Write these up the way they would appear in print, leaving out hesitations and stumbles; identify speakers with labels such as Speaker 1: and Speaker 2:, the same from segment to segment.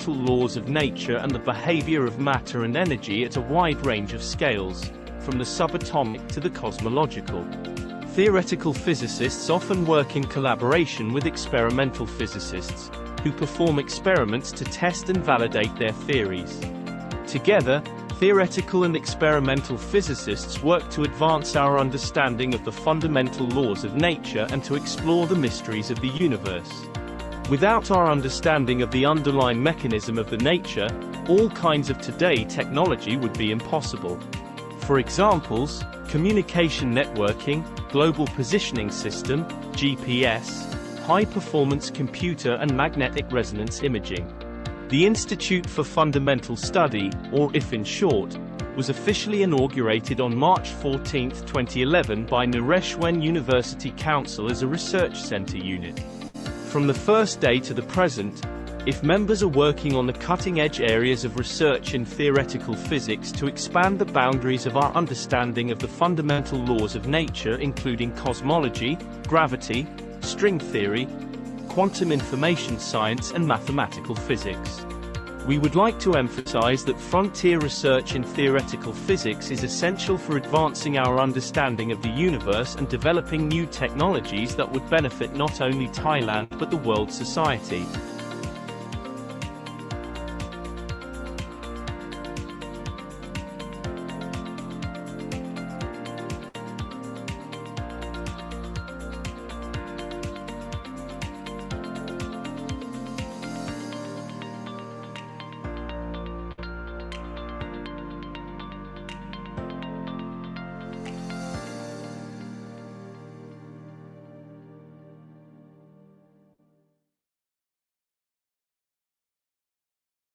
Speaker 1: fundamental laws of nature and the behavior of matter and energy at a wide range of scales, from the subatomic to the cosmological. Theoretical physicists often work in collaboration with experimental physicists, who perform experiments to test and validate their theories. Together, theoretical and experimental physicists work to advance our understanding of the fundamental laws of nature and to explore the mysteries of the universe. Without our understanding of the underlying mechanism of the nature, all kinds of today technology would be impossible. For examples, communication networking, global positioning system, GPS, high-performance computer and magnetic resonance imaging. The Institute for Fundamental Study, or IF in short, was officially inaugurated on March 14, 2011 by Naresuan University Council as a research center unit. From the first day to the present, IF members are working on the cutting-edge areas of research in theoretical physics to expand the boundaries of our understanding of the fundamental laws of nature, including cosmology, gravity, string theory, quantum information science and mathematical physics. We would like to emphasize that frontier research in theoretical physics is essential for advancing our understanding of the universe and developing new technologies that would benefit not only Thailand but the world society.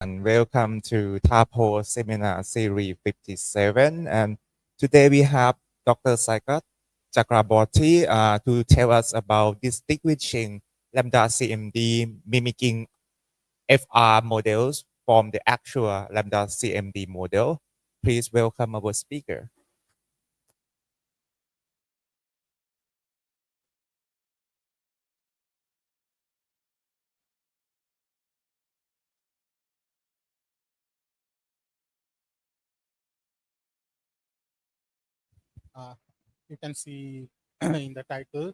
Speaker 2: And welcome to Tah Poe Seminar Series 57. And today we have Dr. Saikat Chakraborty to tell us about distinguishing lambda CMD mimicking FR models from the actual lambda CMD model. Please welcome our speaker.
Speaker 3: You can see in the title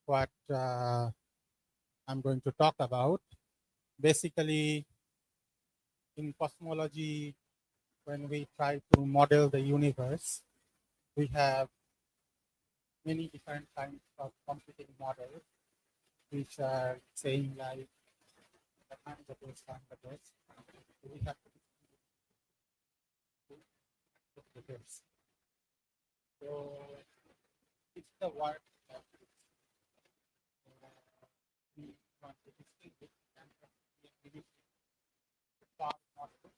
Speaker 3: what I'm going to talk about. Basically, in cosmology, when we try to model the universe, we have many different kinds of computing models, which are saying like the best and the best. We have to the best. So it's the work that we want to distinguish and we far models.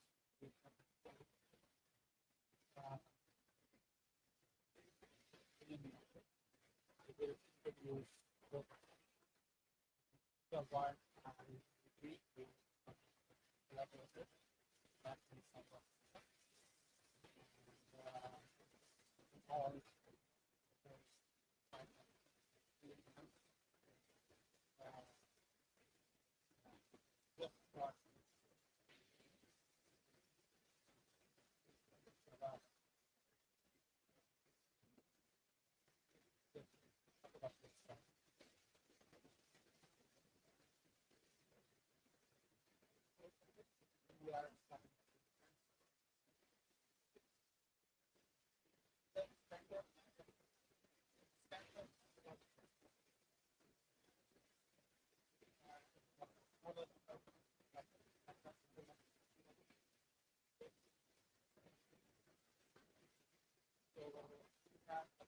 Speaker 3: The work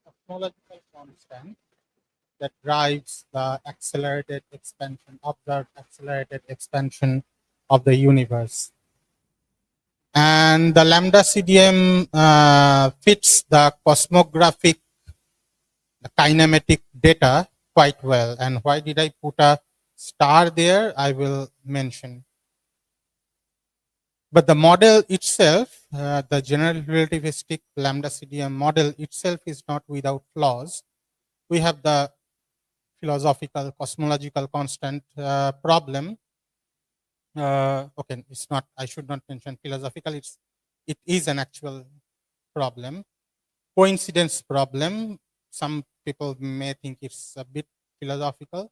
Speaker 3: cosmological constant that drives the accelerated expansion, observed accelerated expansion of the universe. And the lambda CDM fits the cosmographic kinematic data quite well. And why did I put a star there? I will mention. But the model itself, the general relativistic lambda CDM model itself is not without flaws. We have the philosophical cosmological constant problem. Okay, it's not, I should not mention philosophical, it is an actual problem. Coincidence problem, some people may think it's a bit philosophical.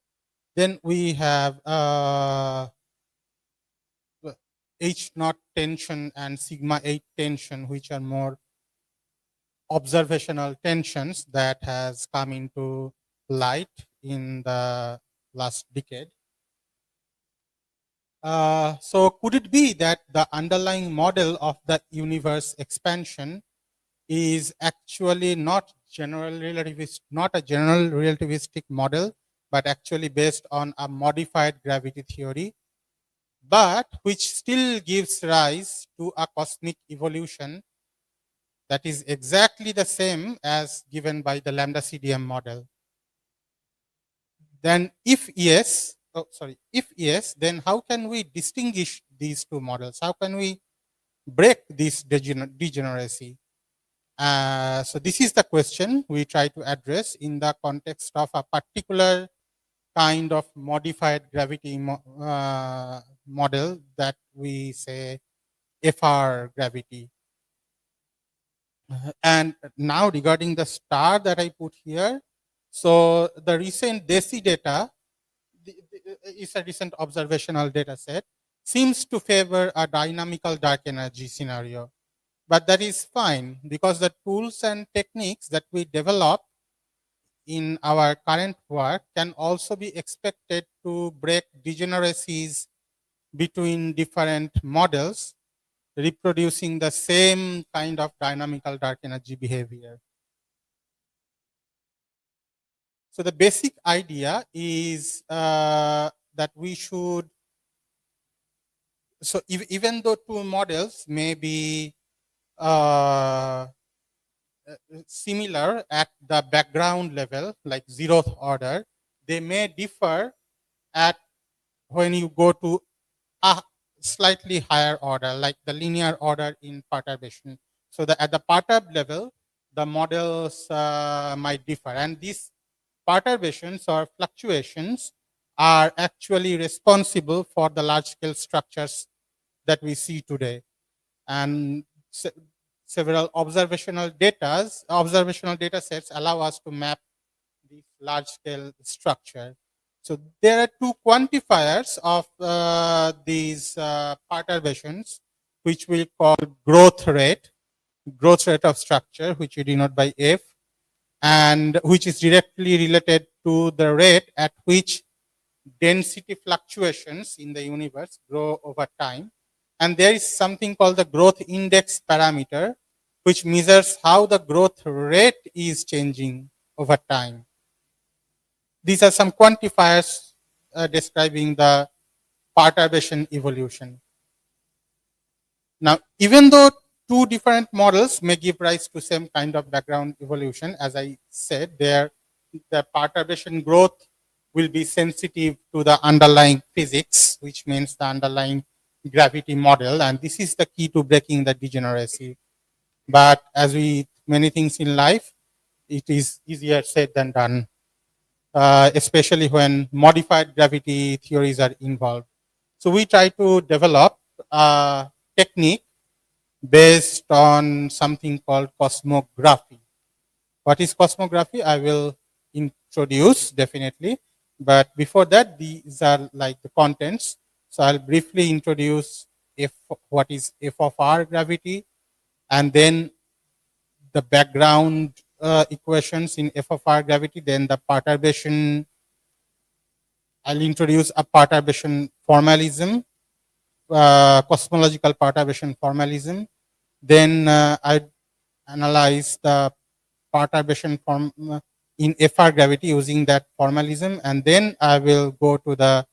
Speaker 3: Then we have H naught tension and sigma 8 tension, which are more observational tensions that has come into light in the last decade. So could it be that the underlying model of the universe expansion is actually not a general relativistic model, but actually based on a modified gravity theory, but which still gives rise to a cosmic evolution that is exactly the same as given by the ΛCDM model? Then if yes, then how can we distinguish these two models? How can we break this degeneracy? So this is the question we try to address in the context of a particular kind of modified gravity model that we say FR gravity. And now regarding the star that I put here, so the recent DESI data is a recent observational data set, seems to favor a dynamical dark energy scenario. But that is fine because the tools and techniques that we develop in our current work can also be expected to break degeneracies between different models, reproducing the same kind of dynamical dark energy behavior. So the basic idea is that we should, so even though two models may be similar at the background level, like zeroth order, they may differ at when you go to a slightly higher order, like the linear order in perturbation. So at the perturb level, the models might differ, and these perturbations or fluctuations are actually responsible for the large-scale structures that we see today. And several observational data sets allow us to map this large-scale structure. So there are two quantifiers of these perturbations, which we call growth rate of structure, which we denote by F, and which is directly related to the rate at which density fluctuations in the universe grow over time. And there is something called the growth index parameter, which measures how the growth rate is changing over time. These are some quantifiers describing the perturbation evolution. Now, even though two different models may give rise to same kind of background evolution, as I said, the perturbation growth will be sensitive to the underlying physics, which means the underlying gravity model, and this is the key to breaking the degeneracy. But as with many things in life, it is easier said than done, especially when modified gravity theories are involved. So we try to develop a technique based on something called cosmography. What is cosmography? I will introduce definitely. But before that, these are like the contents. So I'll briefly introduce what is F of R gravity, and then the background equations in F of R gravity, then the perturbation. I'll introduce a perturbation formalism, cosmological perturbation formalism. Then I analyze the perturbation form in FR gravity using that formalism, and then I will go to the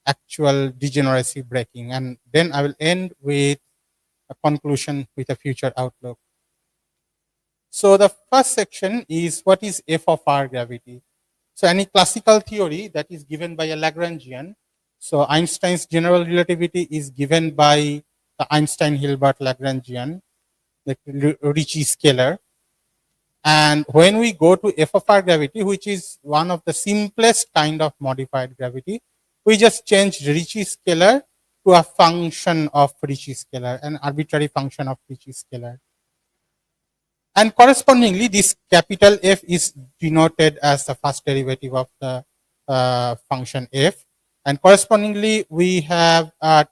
Speaker 3: actual degeneracy breaking, and then I will end with a conclusion with a future outlook. So the first section is what is F of R gravity. So any classical theory that is given by a Lagrangian, so Einstein's general relativity is given by the Einstein-Hilbert Lagrangian, the Ricci scalar. And when we go to F of R gravity, which is one of the simplest kind of modified gravity, we just change Ricci scalar to a function of Ricci scalar, an arbitrary function of Ricci scalar. And correspondingly, this capital F is denoted as the first derivative of the function f. And correspondingly, we have a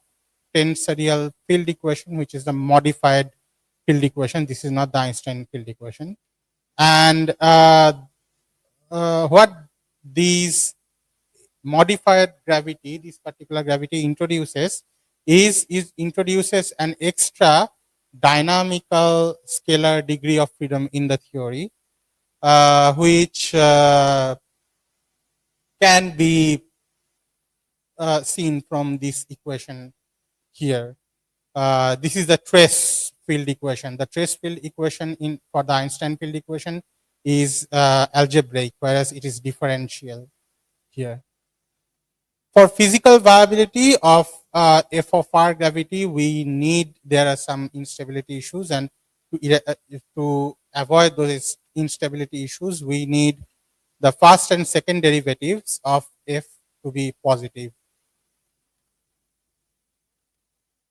Speaker 3: tensorial field equation, which is the modified field equation. This is not the Einstein field equation. And what these modified gravity, this particular gravity introduces is introduces an extra dynamical scalar degree of freedom in the theory, which can be seen from this equation here. This is the trace field equation. The trace field equation for the Einstein field equation is algebraic, whereas it is differential here. For physical viability of f of r gravity, there are some instability issues, and to avoid those instability issues, we need the first and second derivatives of f to be positive.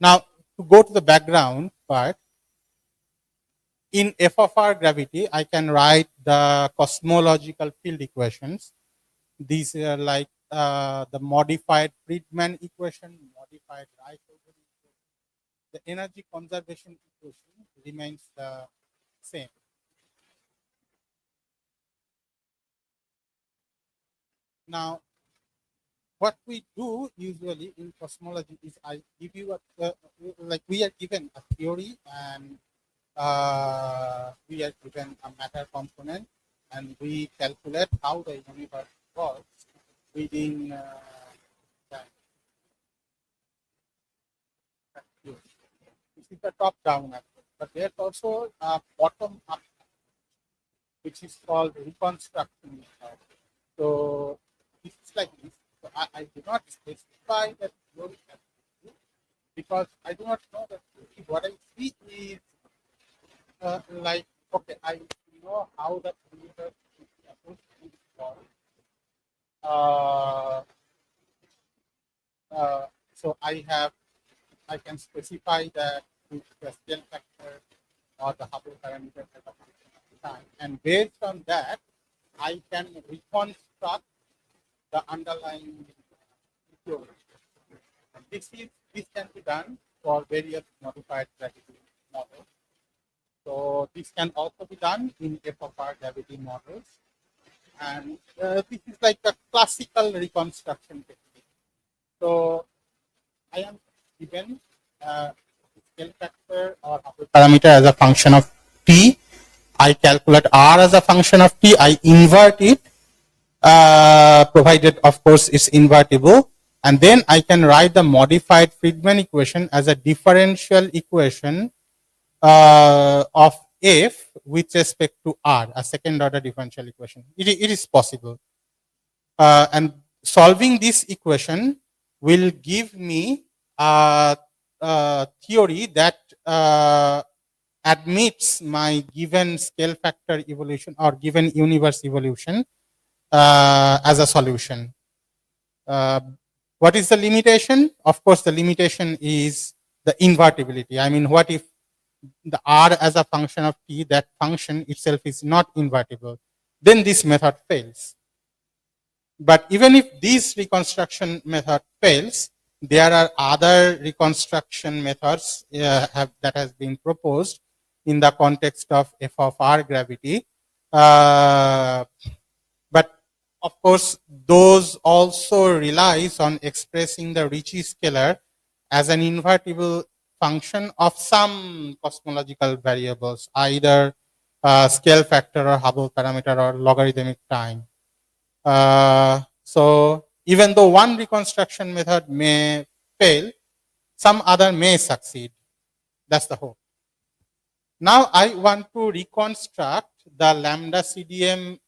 Speaker 3: Now, to go to the background part, in f of r gravity, I can write the cosmological field equations. These are like the modified Friedmann equation, modified Reichenbach equation. The energy conservation equation remains the same. Now, what we do usually in cosmology is I give you like we are given a theory, and we are given a matter component, and we calculate how the universe works within that. This is the top-down approach, but there's also a bottom-up, which is called reconstruction method. So this is like this. So I do not specify that theory because I do not know that theory. What I see is like, okay, I know how the universe is supposed to be solved. So I can specify that with the scale factor or the Hubble parameter as a function of time, and based on that, I can reconstruct the underlying theory. This can be done for various modified gravity models. So this can also be done in f of r gravity models, and this is like a classical reconstruction technique. So I am given scale factor or Hubble parameter as a function of t. I calculate r as a function of t. I invert it, provided of course it's invertible, and then I can write the modified Friedmann equation as a differential equation of f with respect to r, a second order differential equation. It is possible, and solving this equation will give me a theory that admits my given scale factor evolution or given universe evolution as a solution. What is the limitation? Of course, the limitation is the invertibility. I mean, what if the r as a function of t, that function itself is not invertible? Then this method fails. But even if this reconstruction method fails, there are other reconstruction methods that has been proposed in the context of f of r gravity. But of course, those also relies on expressing the Ricci scalar as an invertible function of some cosmological variables, either scale factor or Hubble parameter or logarithmic time. So even though one reconstruction method may fail, some other may succeed. That's the hope. Now I want to reconstruct the ΛCDM,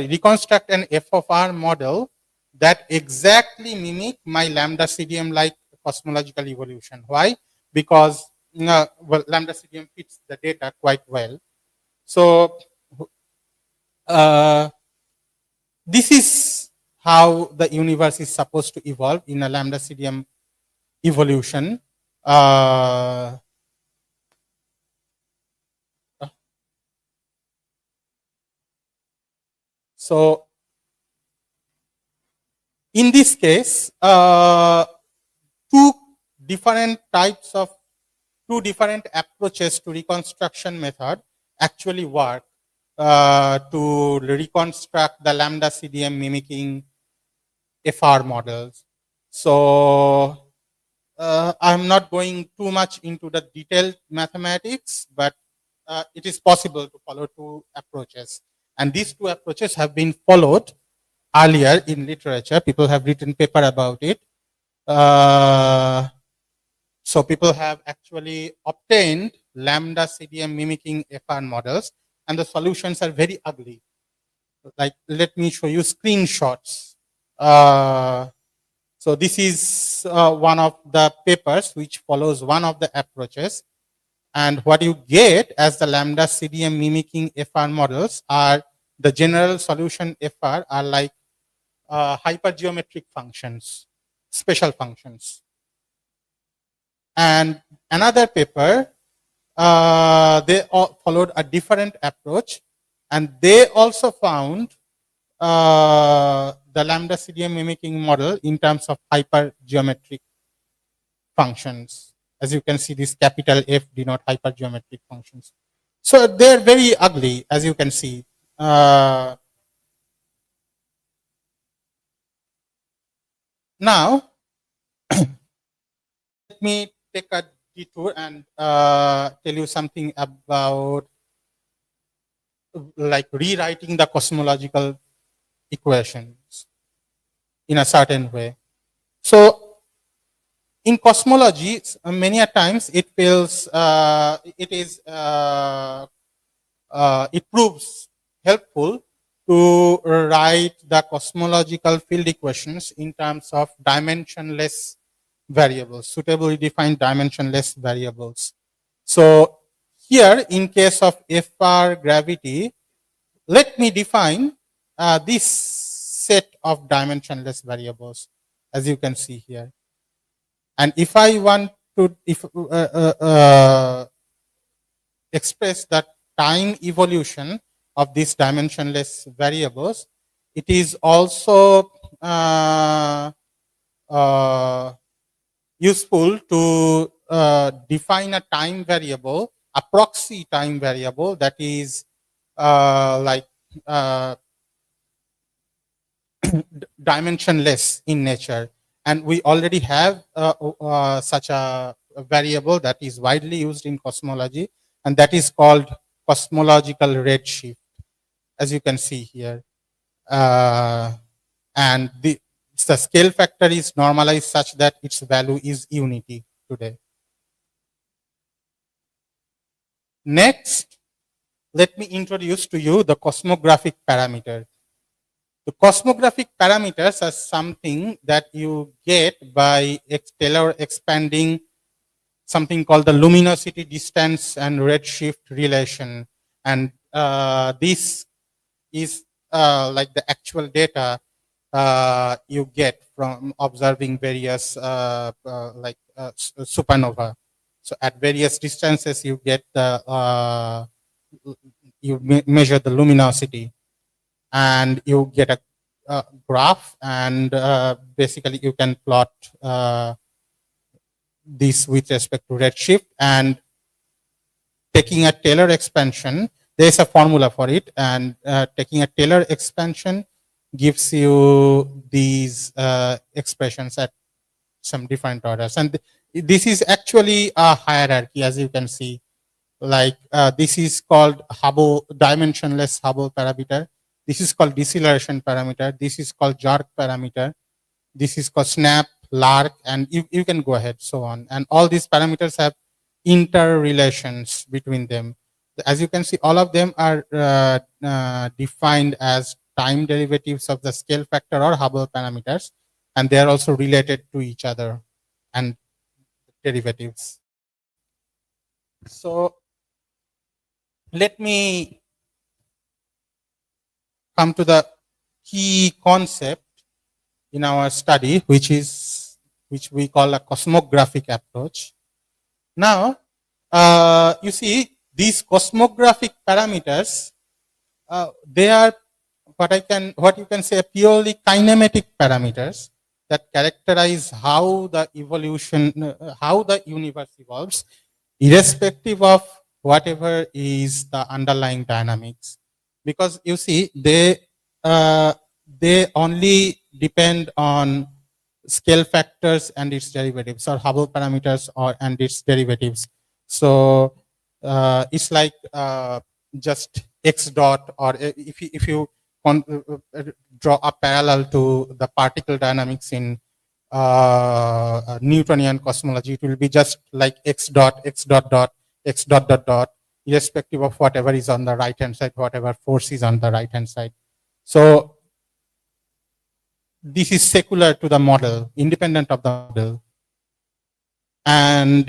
Speaker 3: reconstruct an f of r model that exactly mimic my ΛCDM-like cosmological evolution. Why? Because ΛCDM fits the data quite well. So this is how the universe is supposed to evolve in a ΛCDM evolution. So in this case, two different approaches to reconstruction method actually work to reconstruct the ΛCDM mimicking FR models. So I'm not going too much into the detailed mathematics, but it is possible to follow two approaches. And these two approaches have been followed earlier in literature. People have written paper about it. So people have actually obtained ΛCDM mimicking FR models, and the solutions are very ugly. Like, let me show you screenshots. So this is one of the papers which follows one of the approaches. And what you get as the ΛCDM mimicking FR models are the general solution FR are like hypergeometric functions, special functions. And another paper, they followed a different approach, and they also found the ΛCDM mimicking model in terms of hypergeometric functions. As you can see, this capital F denote hypergeometric functions. So they're very ugly, as you can see. Now, let me take a detour and tell you something about like rewriting the cosmological equations in a certain way. So in cosmology, many a times it feels it proves helpful to write the cosmological field equations in terms of dimensionless variables, suitably defined dimensionless variables. So here, in case of FR gravity, let me define this set of dimensionless variables, as you can see here. And if I want to express the time evolution of these dimensionless variables, it is also useful to define a time variable, a proxy time variable that is dimensionless in nature. And we already have such a variable that is widely used in cosmology, and that is called cosmological redshift, as you can see here. And the scale factor is normalized such that its value is unity today. Next, let me introduce to you the cosmographic parameter. The cosmographic parameters are something that you get by Taylor expanding something called the luminosity distance and redshift relation. And this is like the actual data you get from observing various supernova. So at various distances, you get the you measure the luminosity, and you get a graph, and basically you can plot this with respect to redshift. And taking a Taylor expansion, there is a formula for it, and taking a Taylor expansion gives you these expressions at some different orders. And this is actually a hierarchy, as you can see. Like this is called Hubble, dimensionless Hubble parameter. This is called deceleration parameter. This is called jerk parameter. This is called snap, lark, and you can go ahead, so on. And all these parameters have interrelations between them. As you can see, all of them are defined as time derivatives of the scale factor or Hubble parameters, and they are also related to each other and derivatives. So let me come to the key concept in our study, which is which we call a cosmographic approach. Now, you see these cosmographic parameters, they are what you can say purely kinematic parameters that characterize how the how the universe evolves, irrespective of whatever is the underlying dynamics. Because you see, they only depend on scale factors and its derivatives, or Hubble parameters and its derivatives. So it's like just x dot, or if you draw a parallel to the particle dynamics in Newtonian cosmology, it will be just like x dot dot, x dot dot dot, irrespective of whatever is on the right hand side, whatever force is on the right hand side. So this is secular to the model, independent of the model. And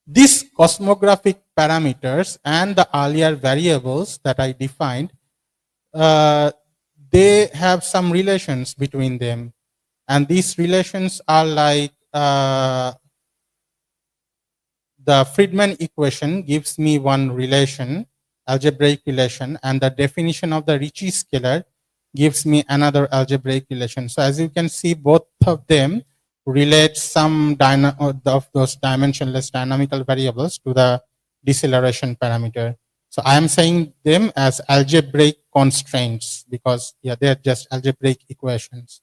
Speaker 3: these cosmographic parameters and the earlier variables that I defined, they have some relations between them. And these relations are like the Friedman equation gives me one relation, algebraic relation, and the definition of the Ricci scalar gives me another algebraic relation. So as you can see, both of them relate some of those dimensionless dynamical variables to the deceleration parameter. So I am saying them as algebraic constraints because they're just algebraic equations.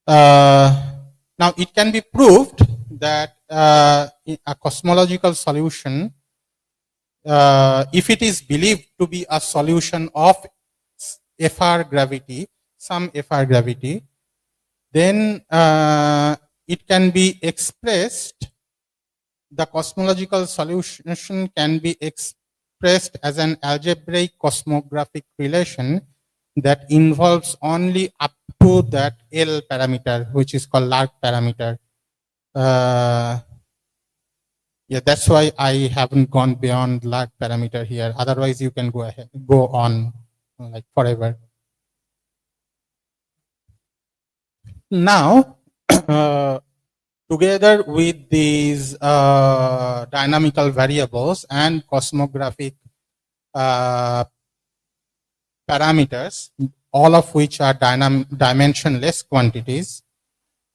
Speaker 3: Now it can be proved that a cosmological solution, if it is believed to be a solution of FR gravity, some FR gravity, then it can be expressed, the cosmological solution can be expressed as an algebraic cosmographic relation that involves only up to that L parameter, which is called Lark parameter. That's why I haven't gone beyond Lark parameter here. Otherwise, you can go on like forever. Now, together with these dynamical variables and cosmographic parameters, all of which are dimensionless quantities,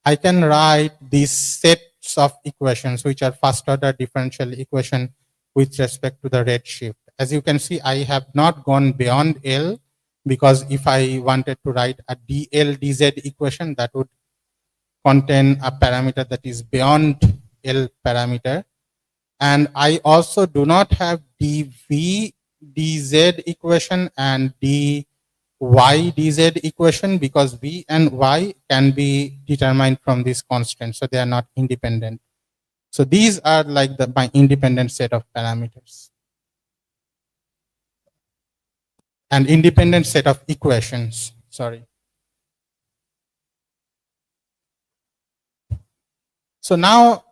Speaker 3: I can write these sets of equations, which are first order differential equation with respect to the redshift. As you can see, I have not gone beyond L, because if I wanted to write a dl dz equation, that would contain a parameter that is beyond L parameter. And I also do not have dv dz equation and dy dz equation, because v and y can be determined from this constant, so they are not independent. So these are like my independent set of parameters and independent set of equations. Sorry. So now,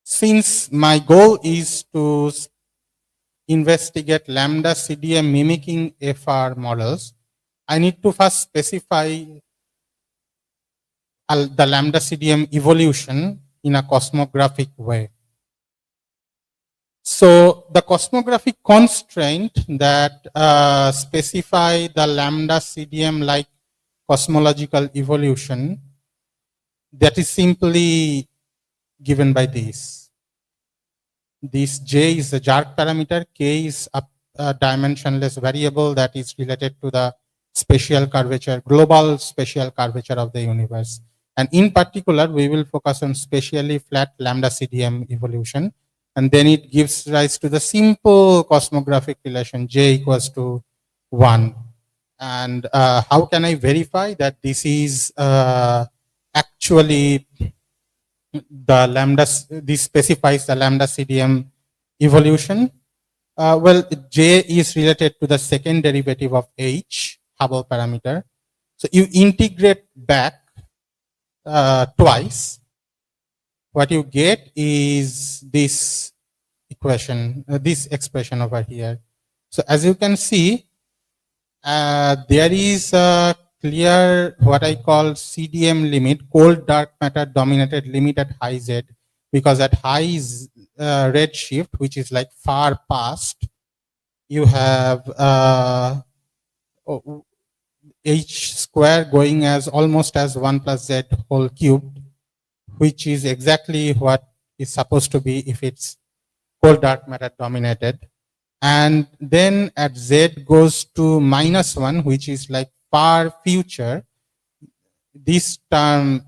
Speaker 3: since my goal is to investigate ΛCDM mimicking FR models, I need to first specify the ΛCDM evolution in a cosmographic way. So the cosmographic constraint that specify the ΛCDM-like cosmological evolution, that is simply given by this. This J is the Jark parameter, K is a dimensionless variable that is related to the spatial curvature, global spatial curvature of the universe. And in particular, we will focus on spatially flat ΛCDM evolution. And then it gives rise to the simple cosmographic relation J equals to 1. And how can I verify that this is actually this specifies the ΛCDM evolution? Well, J is related to the second derivative of H, Hubble parameter. So you integrate back twice. What you get is this equation, this expression over here. So as you can see, there is a clear what I call CDM limit, cold dark matter dominated limit at high Z, because at high redshift, which is like far past, you have h square going as almost as 1 plus z whole cubed, which is exactly what is supposed to be if it's cold dark matter dominated. And then at z goes to -1, which is like far future, this term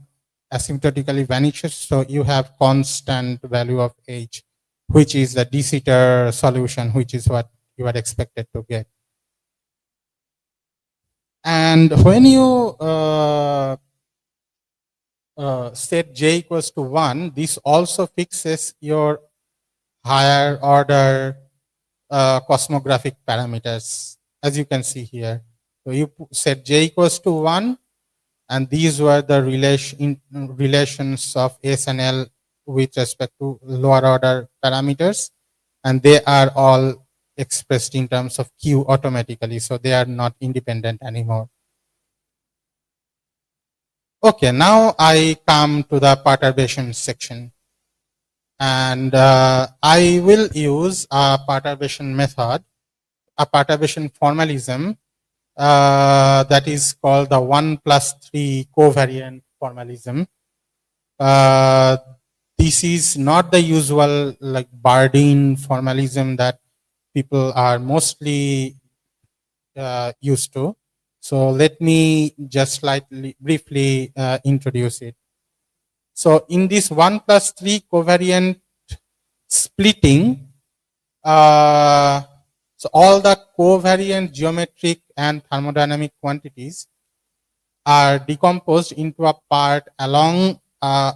Speaker 3: asymptotically vanishes, so you have constant value of h, which is the de Sitter solution, which is what you are expected to get. And when you set j equals to 1, this also fixes your higher order cosmographic parameters, as you can see here. So you set j equals to 1, and these were the relations of S and L with respect to lower order parameters, and they are all expressed in terms of Q automatically, so they are not independent anymore. Okay, now I come to the perturbation section, and I will use a perturbation method, a perturbation formalism that is called the 1+3 covariant formalism. This is not the usual like Bardeen formalism that people are mostly used to. So let me just slightly briefly introduce it. So in this 1+3 covariant splitting, so all the covariant geometric and thermodynamic quantities are decomposed into a part along a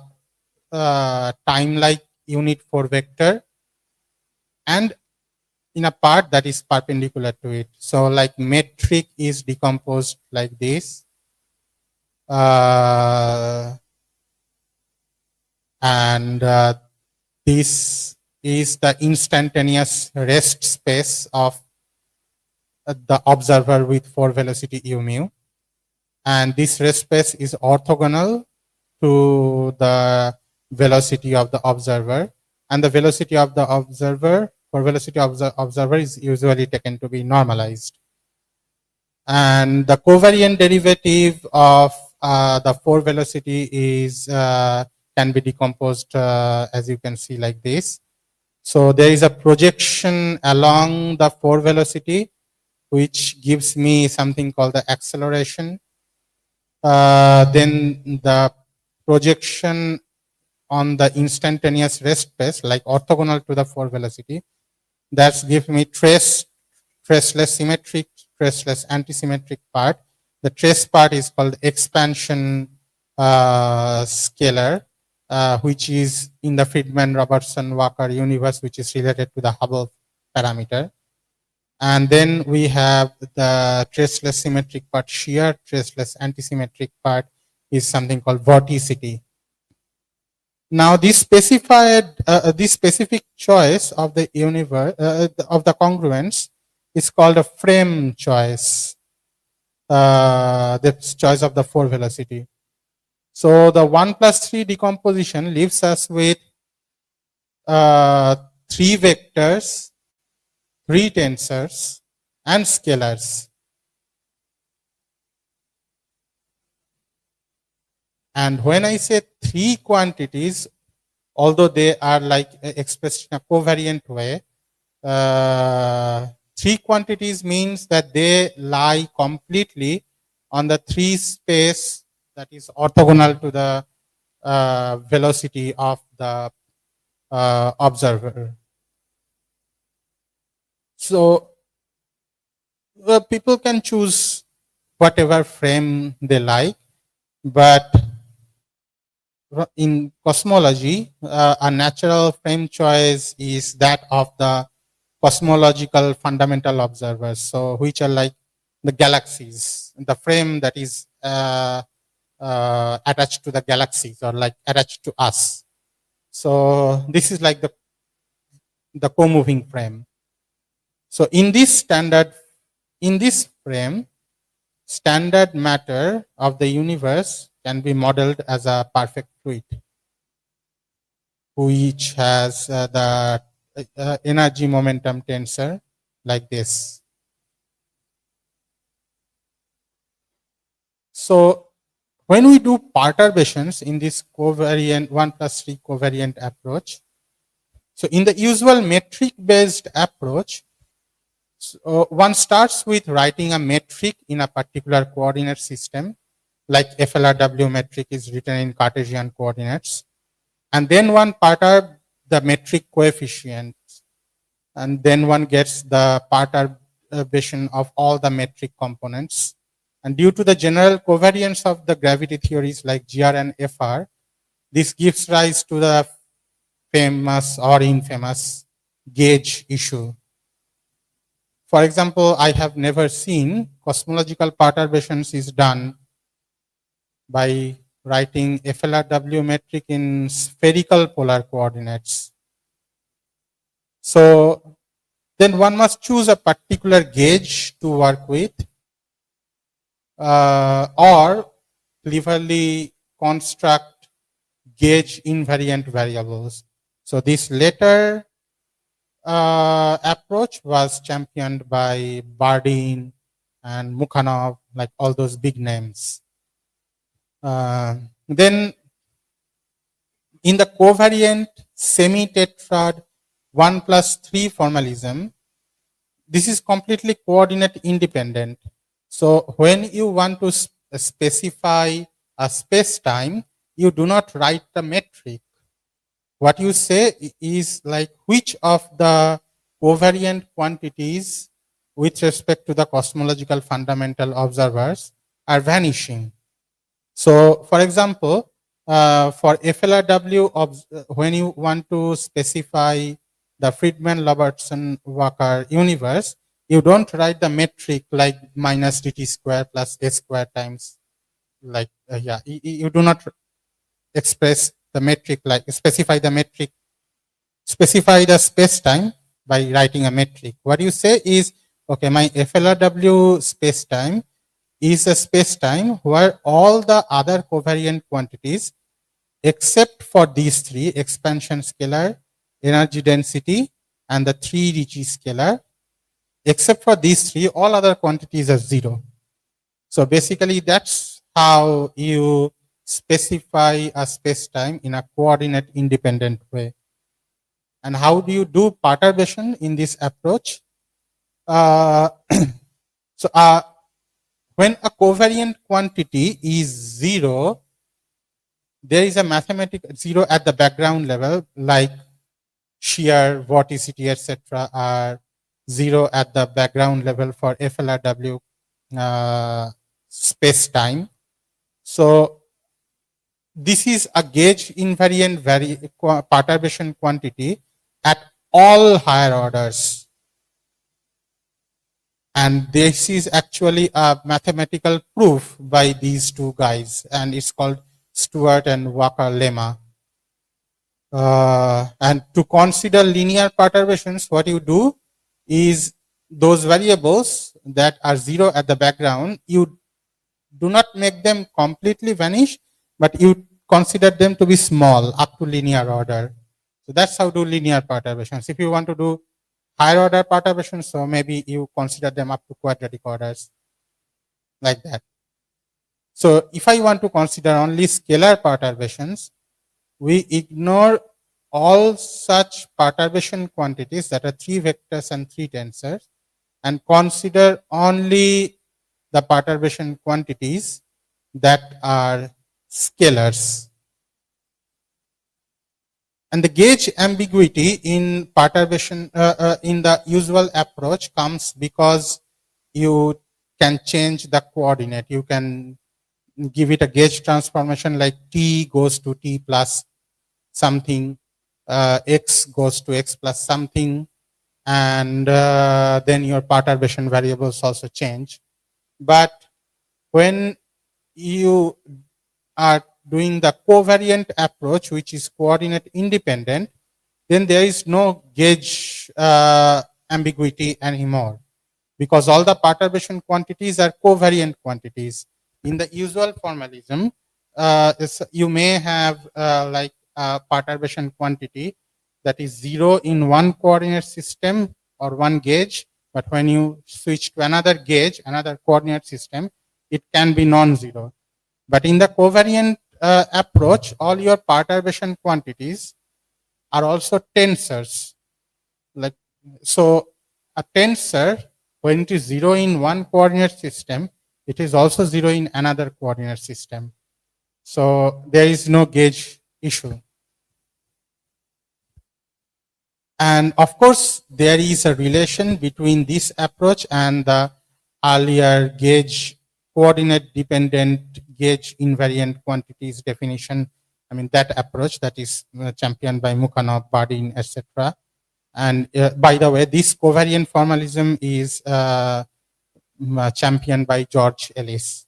Speaker 3: time-like unit 4 vector and in a part that is perpendicular to it. So like metric is decomposed like this. This is the instantaneous rest space of the observer with 4 velocity u mu. And this rest space is orthogonal to the velocity of the observer. And the velocity of the observer, for velocity of the observer, is usually taken to be normalized. And the covariant derivative of the 4 velocity is can be decomposed as you can see like this. So there is a projection along the 4 velocity, which gives me something called the acceleration. Then the projection on the instantaneous rest space, like orthogonal to the 4 velocity, that gives me traceless symmetric, traceless antisymmetric part. The trace part is called expansion scalar, which is in the Friedman-Robertson-Walker universe, which is related to the Hubble parameter. And then we have the traceless symmetric part, shear traceless antisymmetric part is something called vorticity. Now, this specified, this specific choice of the universe, of the congruence is called a frame choice, the choice of the 4 velocity. So the 1+3 decomposition leaves us with 3 vectors, 3 tensors, and scalars. And when I say 3 quantities, although they are like expressed in a covariant way, 3 quantities means that they lie completely on the 3 space that is orthogonal to the velocity of the observer. So people can choose whatever frame they like, but in cosmology, a natural frame choice is that of the cosmological fundamental observers, so which are like the galaxies, the frame that is attached to the galaxies or like attached to us. So this is like the co-moving frame. So in this standard, in this frame, standard matter of the universe can be modeled as a perfect fluid, which has the energy momentum tensor like this. So when we do perturbations in this covariant 1+3 covariant approach, so in the usual metric based approach, one starts with writing a metric in a particular coordinate system, like FLRW metric is written in Cartesian coordinates, and then one perturb the metric coefficients, and then one gets the perturbation of all the metric components. And due to the general covariance of the gravity theories like GR and FR, this gives rise to the famous or infamous gauge issue. For example, I have never seen cosmological perturbations is done by writing FLRW metric in spherical polar coordinates. So then one must choose a particular gauge to work with, or cleverly construct gauge invariant variables. So this latter approach was championed by Bardeen and Mukhanov, like all those big names. Then in the covariant semi-tetrad 1+3 formalism, this is completely coordinate independent. So when you want to specify a space-time, you do not write the metric. What you say is like which of the covariant quantities with respect to the cosmological fundamental observers are vanishing. So for example, for FLRW, when you want to specify the Friedmann-Robertson-Walker universe, you don't write the metric like minus dt square plus s square times, like, you do not express the metric, like specify the space-time by writing a metric. What you say is, okay, my FLRW space-time is a space-time where all the other covariant quantities, except for these three, expansion scalar, energy density, and the 3dg scalar, except for these three, all other quantities are zero. So basically that's how you specify a space-time in a coordinate independent way. And how do you do perturbation in this approach? When a covariant quantity is zero, there is a mathematical zero at the background level, like shear, vorticity, etc. are zero at the background level for FLRW space-time. So this is a gauge invariant perturbation quantity at all higher orders. And this is actually a mathematical proof by these two guys, and it's called Stewart and Walker lemma. And to consider linear perturbations, what you do is those variables that are zero at the background, you do not make them completely vanish, but you consider them to be small up to linear order. So that's how do linear perturbations. If you want to do higher order perturbations, so maybe you consider them up to quadratic orders, like that. So if I want to consider only scalar perturbations, we ignore all such perturbation quantities that are 3 vectors and 3 tensors, and consider only the perturbation quantities that are scalars. And the gauge ambiguity in perturbation in the usual approach comes because you can change the coordinate. You can give it a gauge transformation like t goes to t plus something, x goes to x plus something, and then your perturbation variables also change. But when you are doing the covariant approach, which is coordinate independent, then there is no gauge ambiguity anymore, because all the perturbation quantities are covariant quantities. In the usual formalism, you may have like a perturbation quantity that is 0 in one coordinate system or one gauge, but when you switch to another gauge, another coordinate system, it can be non-zero. But in the covariant approach, all your perturbation quantities are also tensors. Like, so a tensor, when it is 0 in one coordinate system, it is also 0 in another coordinate system. So there is no gauge issue. And of course, there is a relation between this approach and the earlier gauge coordinate dependent gauge invariant quantities definition. I mean, that approach that is championed by Mukhanov, Bardeen, etc. And by the way, this covariant formalism is championed by George Ellis.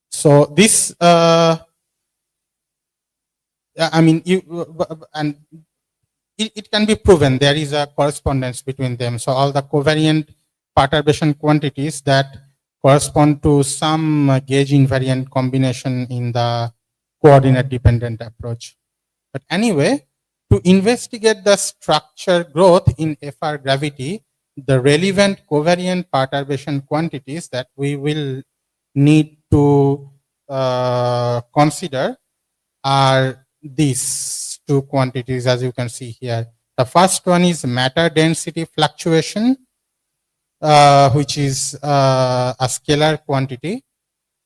Speaker 3: So this, I mean, it can be proven there is a correspondence between them. So all the covariant perturbation quantities that correspond to some gauge invariant combination in the coordinate dependent approach. But anyway, to investigate the structure growth in FR gravity, the relevant covariant perturbation quantities that we will need to consider are these two quantities, as you can see here. The first one is matter density fluctuation, which is a scalar quantity,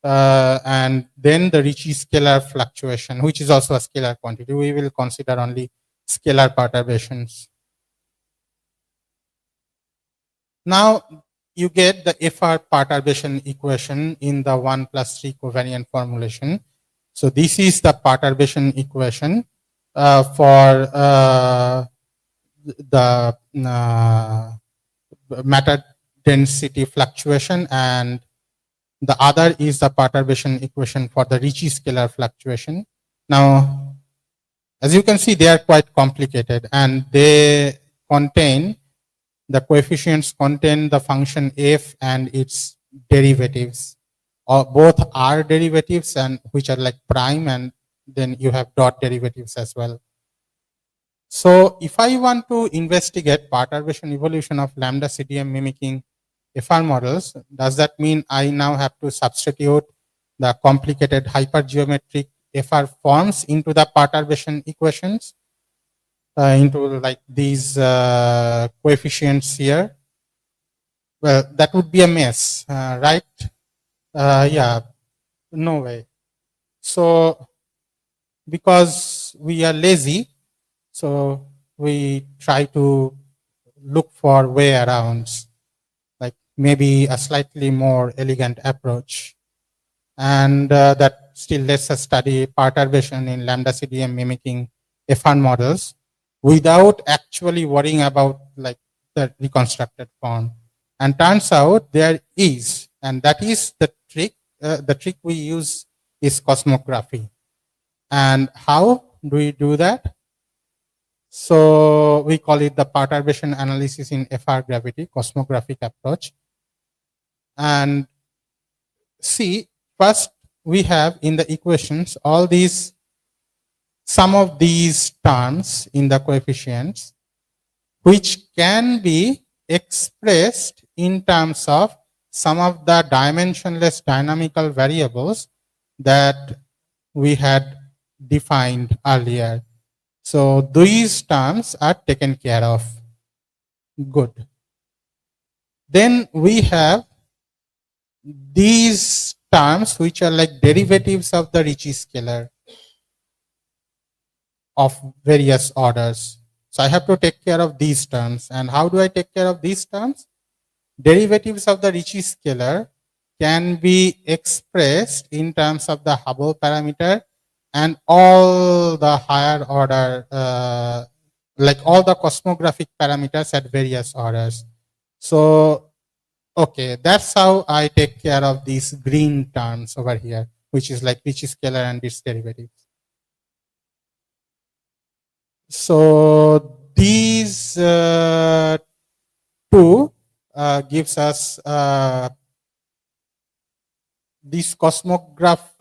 Speaker 3: and then the Ricci scalar fluctuation, which is also a scalar quantity. We will consider only scalar perturbations. Now you get the FR perturbation equation in the 1 plus 3 covariant formulation. So this is the perturbation equation for the matter density fluctuation, and the other is the perturbation equation for the Ricci scalar fluctuation. Now, as you can see, they are quite complicated, and they contain, the coefficients contain the function f and its derivatives. Both are derivatives, and which are like prime, and then you have dot derivatives as well. So if I want to investigate perturbation evolution of ΛCDM mimicking FR models, does that mean I now have to substitute the complicated hypergeometric FR forms into the perturbation equations, into like these coefficients here? Well, that would be a mess, right? Yeah, no way. So because we are lazy, so we try to look for way arounds, like maybe a slightly more elegant approach. And that still lets us study perturbation in ΛCDM mimicking FR models without actually worrying about like the reconstructed form. And turns out there is, and that is the trick. The trick we use is cosmography. And how do we do that? So we call it the perturbation analysis in FR gravity, cosmographic approach. And see, first we have in the equations all these, some of these terms in the coefficients, which can be expressed in terms of some of the dimensionless dynamical variables that we had defined earlier. So these terms are taken care of. Good. Then we have these terms which are like derivatives of the Ricci scalar of various orders. So I have to take care of these terms. And how do I take care of these terms? Derivatives of the Ricci scalar can be expressed in terms of the Hubble parameter and all the higher order, like all the cosmographic parameters at various orders. So, okay, that's how I take care of these green terms over here, which is like Ricci scalar and its derivatives. So these 2 gives us this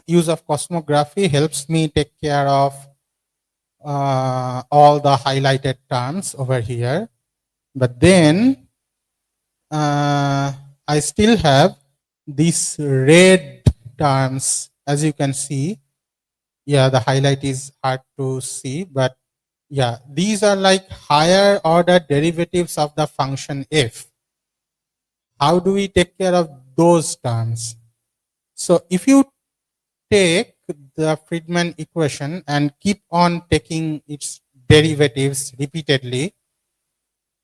Speaker 3: use of cosmography helps me take care of all the highlighted terms over here. But then I still have these red terms, as you can see. Yeah, the highlight is hard to see, but yeah, these are like higher order derivatives of the function f. How do we take care of those terms? So if you take the Friedman equation and keep on taking its derivatives repeatedly,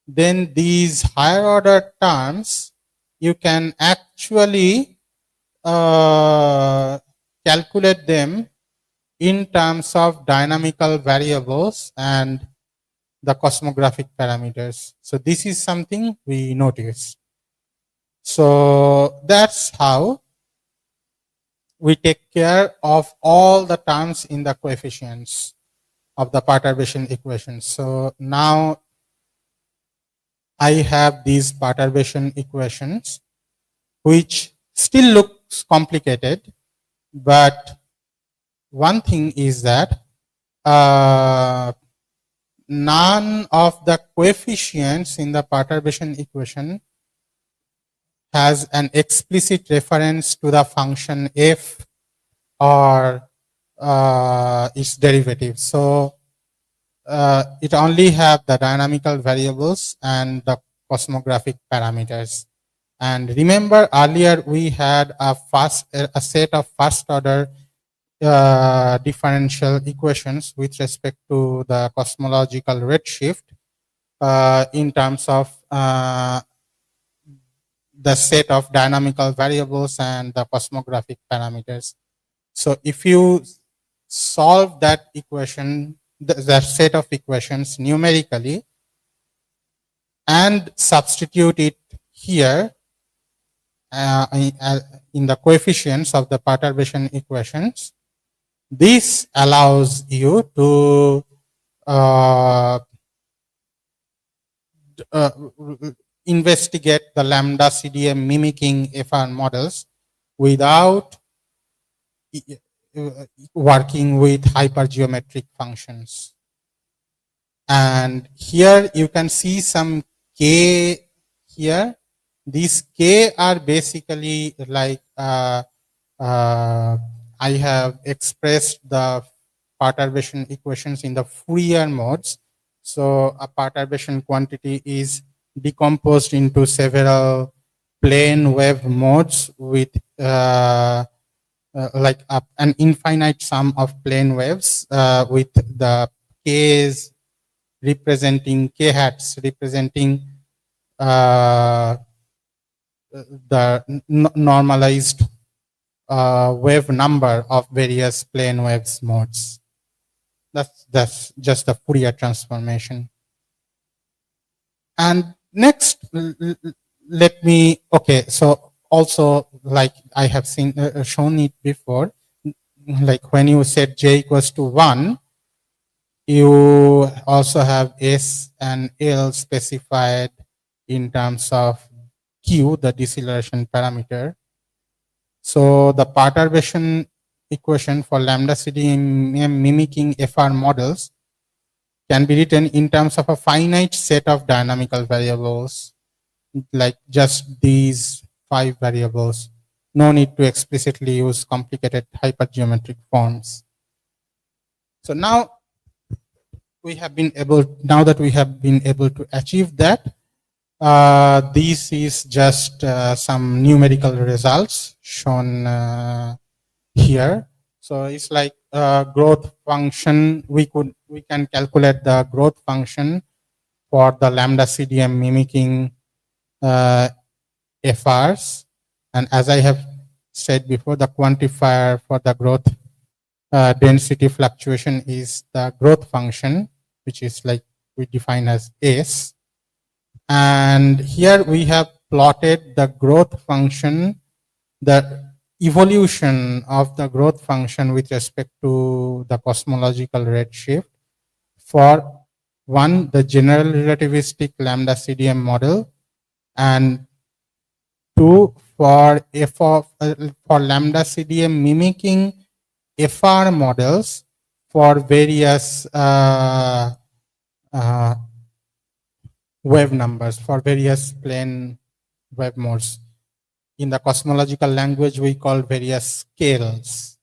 Speaker 3: then these higher order terms, you can actually calculate them in terms of dynamical variables and the cosmographic parameters. So this is something we noticed. So that's how we take care of all the terms in the coefficients of the perturbation equation. So now I have these perturbation equations, which still looks complicated, but one thing is that none of the coefficients in the perturbation equation has an explicit reference to the function f or its derivative. So it only have the dynamical variables and the cosmographic parameters. And remember earlier we had a set of first order differential equations with respect to the cosmological redshift in terms of the set of dynamical variables and the cosmographic parameters. So if you solve that equation, that set of equations numerically and substitute it here in the coefficients of the perturbation equations, this allows you to investigate the ΛCDM mimicking FR models without working with hypergeometric functions. And here you can see some K here. These K are basically like I have expressed the perturbation equations in the Fourier modes. So a perturbation quantity is decomposed into several plane wave modes with like an infinite sum of plane waves with the k's representing k hats representing the normalized wave number of various plane waves modes. That's just the Fourier transformation. And next, let me, okay, so also like I have seen shown it before, like when you set j equals to 1, you also have S and L specified in terms of Q, the deceleration parameter. So the perturbation equation for ΛCDM mimicking FR models can be written in terms of a finite set of dynamical variables, like just these 5 variables. No need to explicitly use complicated hypergeometric forms. So now now that we have been able to achieve that, this is just some numerical results shown here. So it's like growth function. We can calculate the growth function for the ΛCDM mimicking FRs, and as I have said before, the quantifier for the growth density fluctuation is the growth function, which is like we define as S. And here we have plotted the growth function, the evolution of the growth function with respect to the cosmological redshift for one, the general relativistic ΛCDM model, and 2 for for ΛCDM mimicking FR models for various wave numbers, for various plane wave modes. In the cosmological language, we call various scales.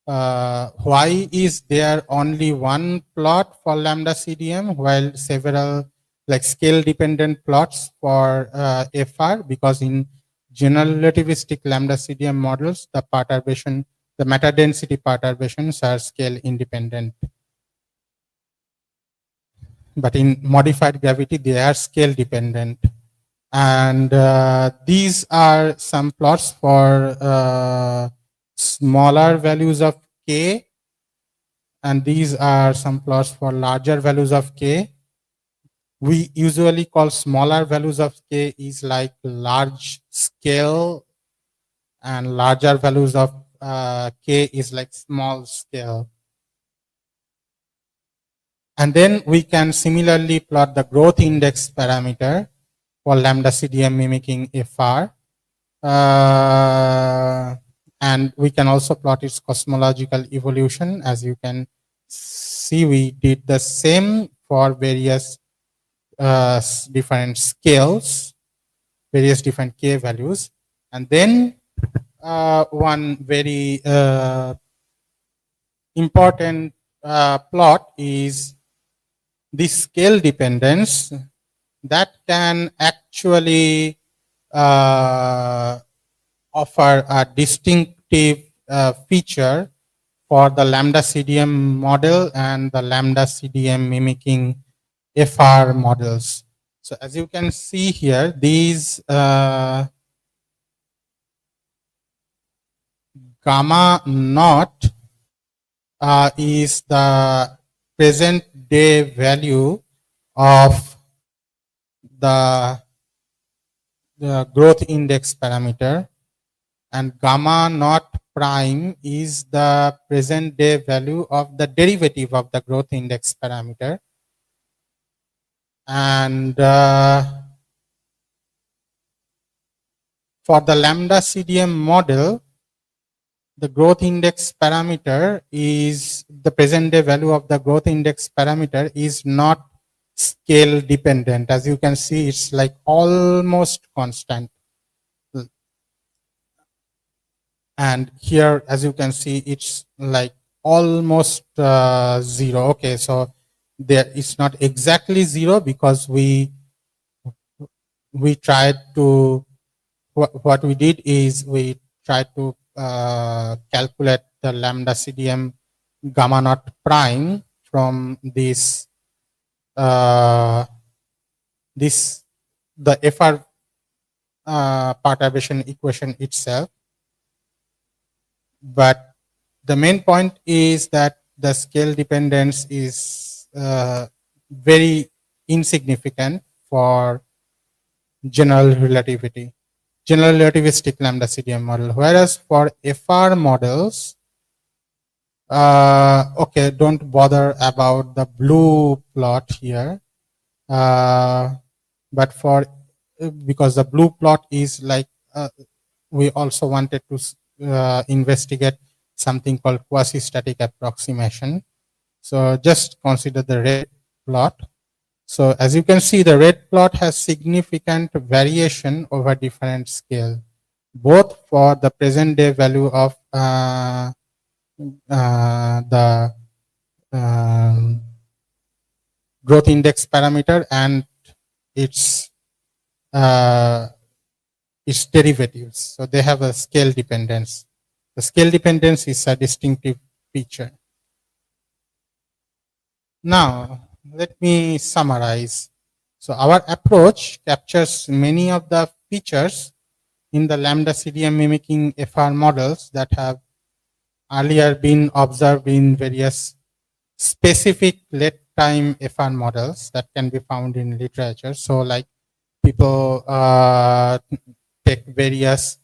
Speaker 3: Why is there only one plot for ΛCDM while several like scale dependent plots for FR? Because in general relativistic ΛCDM models, the perturbation, the matter density perturbations are scale independent. But in modified gravity, they are scale dependent. And these are some plots for smaller values of K. And these are some plots for larger values of K. We usually call smaller values of K is like large scale, and larger values of K is like small scale. And then we can similarly plot the growth index parameter for ΛCDM mimicking FR. And we can also plot its cosmological evolution. As you can see, we did the same for various different scales, various different K values. And then one very important plot is this scale dependence that can actually offer a distinctive feature for the ΛCDM model and the ΛCDM mimicking FR models. So as you can see here, these gamma naught is the present day value of the growth index parameter, and gamma naught prime is the present day value of the derivative of the growth index parameter. And for the ΛCDM model, the growth index parameter is the present day value of the growth index parameter is not scale dependent. As you can see, it's like almost constant. And here, as you can see, it's like almost zero. Okay, so there it's not exactly zero because we tried to, what we did is we tried to calculate the ΛCDM gamma naught prime from this the FR perturbation equation itself. But the main point is that the scale dependence is very insignificant for general relativity, general relativistic ΛCDM model. Whereas for FR models, okay, don't bother about the blue plot here. But for, because the blue plot is like, we also wanted to investigate something called quasi-static approximation. So just consider the red plot. So as you can see, the red plot has significant variation over different scale, both for the present day value of the growth index parameter and its derivatives. So they have a scale dependence. The scale dependence is a distinctive feature. Now, let me summarize. So our approach captures many of the features in the ΛCDM mimicking FR models that have earlier been observed in various specific late time FR models that can be found in literature. So like people take various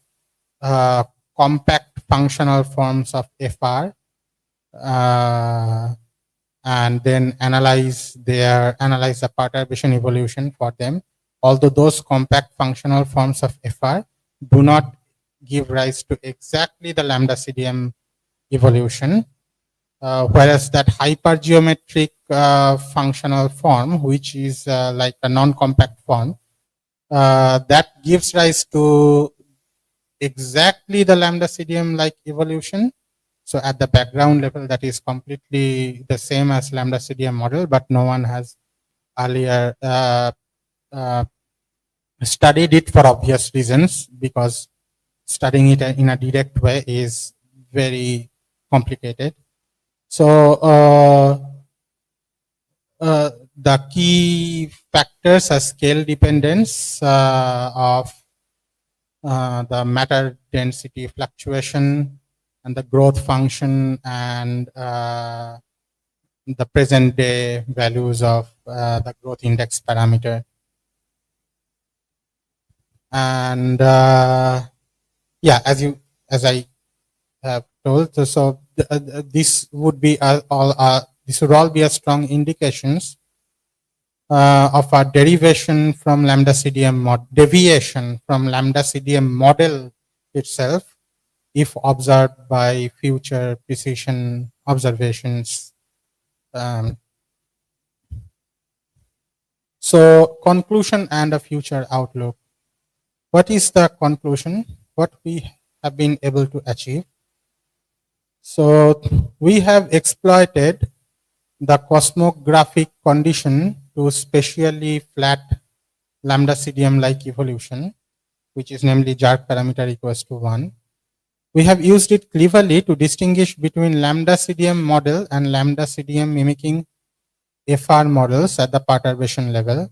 Speaker 3: compact functional forms of FR and then analyze the perturbation evolution for them, although those compact functional forms of FR do not give rise to exactly the lambda CDM evolution, whereas that hypergeometric functional form, which is like a non-compact form, that gives rise to exactly the lambda CDM-like evolution. So at the background level, that is completely the same as lambda CDM model, but no one has earlier studied it for obvious reasons, because studying it in a direct way is very complicated. So the key factors are scale dependence of the matter density fluctuation and the growth function and the present day values of the growth index parameter. And yeah, as I have told, so this would be this would all be a strong indications of a derivation from lambda CDM deviation from lambda CDM model itself, if observed by future precision observations. So conclusion and a future outlook. What is the conclusion? What we have been able to achieve? So we have exploited the cosmographic condition to spatially flat lambda CDM-like evolution, which is namely jerk parameter equals to 1. We have used it cleverly to distinguish between lambda CDM model and lambda CDM mimicking FR models at the perturbation level.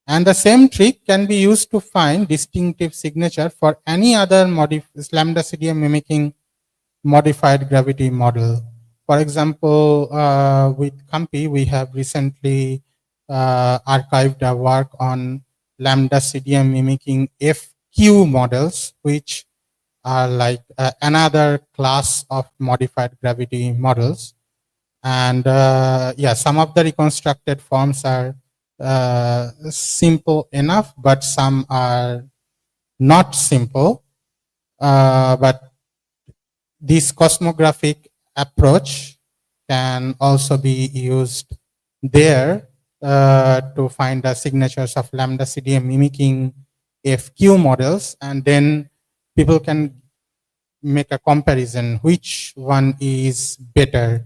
Speaker 3: And the same trick can be used to find distinctive signature for any other lambda CDM mimicking modified gravity model. For example, with COMPI, we have recently archived a work on lambda CDM mimicking FQ models, which are like another class of modified gravity models. And yeah, some of the reconstructed forms are simple enough, but some are not simple. But this cosmographic approach can also be used there to find the signatures of lambda CDM mimicking FQ models, and then people can make a comparison which one is better,